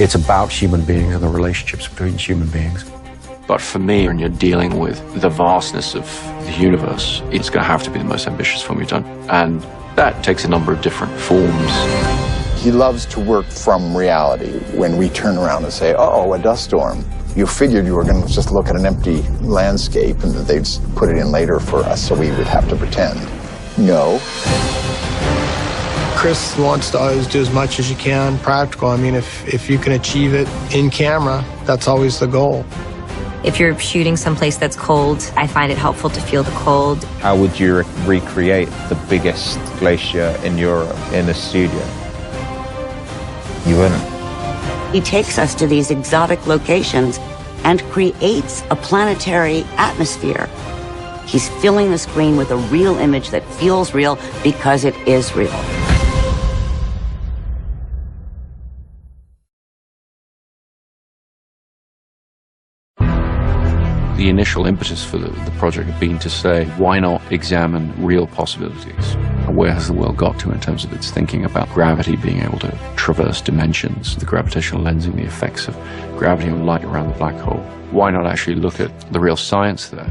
It's about human beings and the relationships between human beings. But for me, when you're dealing with the vastness of the universe, it's going to have to be the most ambitious film you've done. And that takes a number of different forms. He loves to work from reality. When we turn around and say, oh, a dust storm, you figured you were going to just look at an empty landscape and that they'd put it in later for us so we would have to pretend. No. Chris wants to always do as much as you can practical. I mean, if you can achieve it in camera, that's always the goal. If you're shooting someplace that's cold, I find it helpful to feel the cold. How would you recreate the biggest glacier in Europe in a studio? You wouldn't. He takes us to these exotic locations and creates a planetary atmosphere. He's filling the screen with a real image that feels real because it is real. The initial impetus for the project had been to say, why not examine real possibilities? Where has the world got to in terms of its thinking about gravity being able to traverse dimensions, the gravitational lensing, the effects of gravity and light around the black hole? Why not actually look at the real science there?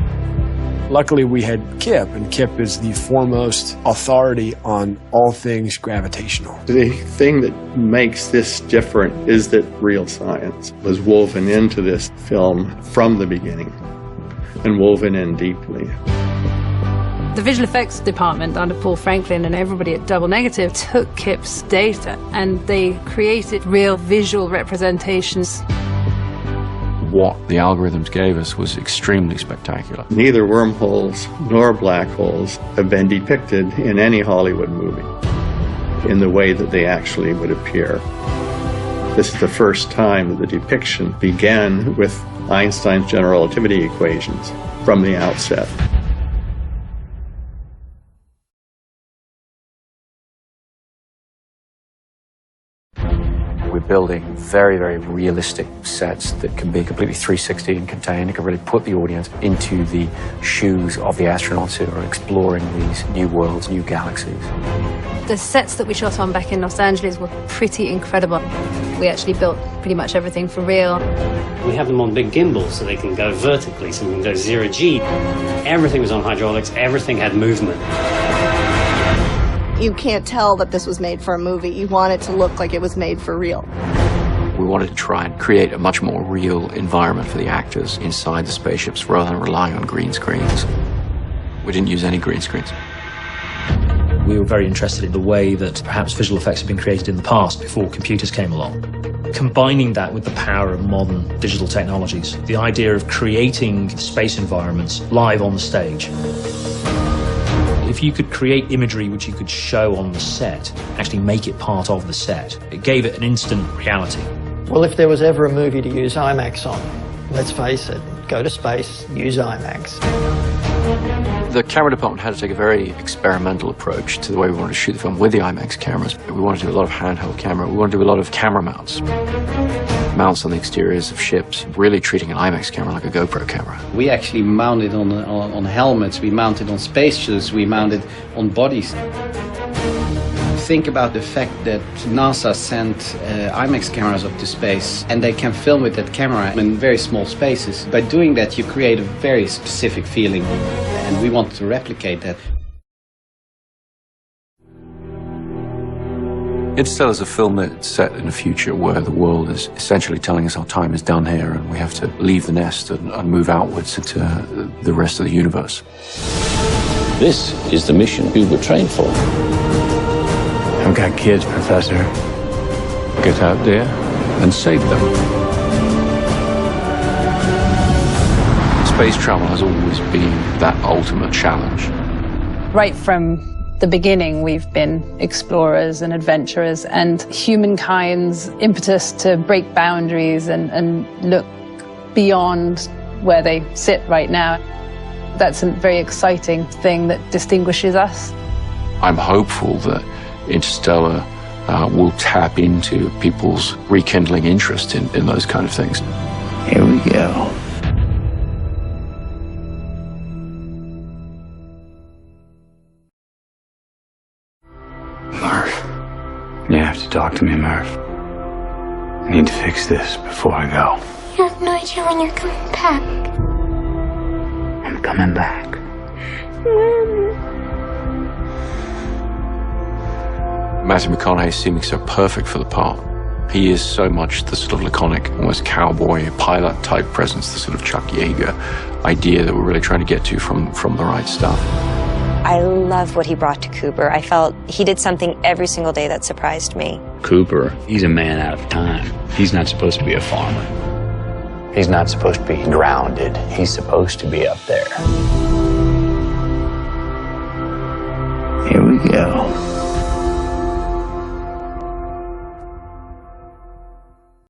Luckily, we had Kip, and Kip is the foremost authority on all things gravitational. The thing that makes this different is that real science was woven into this film from the beginning, and woven in deeply. The visual effects department under Paul Franklin and everybody at Double Negative took Kip's data and they created real visual representations. What the algorithms gave us was extremely spectacular. Neither wormholes nor black holes have been depicted in any Hollywood movie in the way that they actually would appear. This is the first time that the depiction began with Einstein's general relativity equations from the outset. We're building very, very realistic sets that can be completely 360 and contained. It can really put the audience into the shoes of the astronauts who are exploring these new worlds, new galaxies. The sets that we shot on back in Los Angeles were pretty incredible. We actually built pretty much everything for real. We have them on big gimbals so they can go vertically, so we can go 0G. Everything was on hydraulics, everything had movement. You can't tell that this was made for a movie. You want it to look like it was made for real. We wanted to try and create a much more real environment for the actors inside the spaceships rather than relying on green screens. We didn't use any green screens. We were very interested in the way that perhaps visual effects had been created in the past before computers came along. Combining that with the power of modern digital technologies, the idea of creating space environments live on the stage. If you could create imagery which you could show on the set, actually make it part of the set, it gave it an instant reality. Well, if there was ever a movie to use IMAX on, let's face it, go to space, use IMAX. The camera department had to take a very experimental approach to the way we wanted to shoot the film with the IMAX cameras. We wanted to do a lot of handheld camera. We wanted to do a lot of camera mounts. Mounts on the exteriors of ships, really treating an IMAX camera like a GoPro camera. We actually mounted on helmets, we mounted on spacesuits, we mounted on bodies. Think about the fact that NASA sent IMAX cameras up to space and they can film with that camera in very small spaces. By doing that, you create a very specific feeling, and we want to replicate that. Interstellar is a film that's set in a future where the world is essentially telling us our time is done here and we have to leave the nest and move outwards into the rest of the universe. This is the mission we were trained for. I've got kids, Professor. Get out there and save them. Space travel has always been that ultimate challenge. Right from the beginning, we've been explorers and adventurers, and humankind's impetus to break boundaries and look beyond where they sit right now. That's a very exciting thing that distinguishes us. I'm hopeful that Interstellar will tap into people's rekindling interest in those kind of things. Here we go. Murph. You have to talk to me, Murph. I need to fix this before I go. You have no idea when you're coming back. I'm coming back. Matthew McConaughey seeming so perfect for the part. He is so much the sort of laconic, almost cowboy, pilot-type presence, the sort of Chuck Yeager idea that we're really trying to get to from The Right Stuff. I love what he brought to Cooper. I felt he did something every single day that surprised me. Cooper, he's a man out of time. He's not supposed to be a farmer. He's not supposed to be grounded. He's supposed to be up there. Here we go.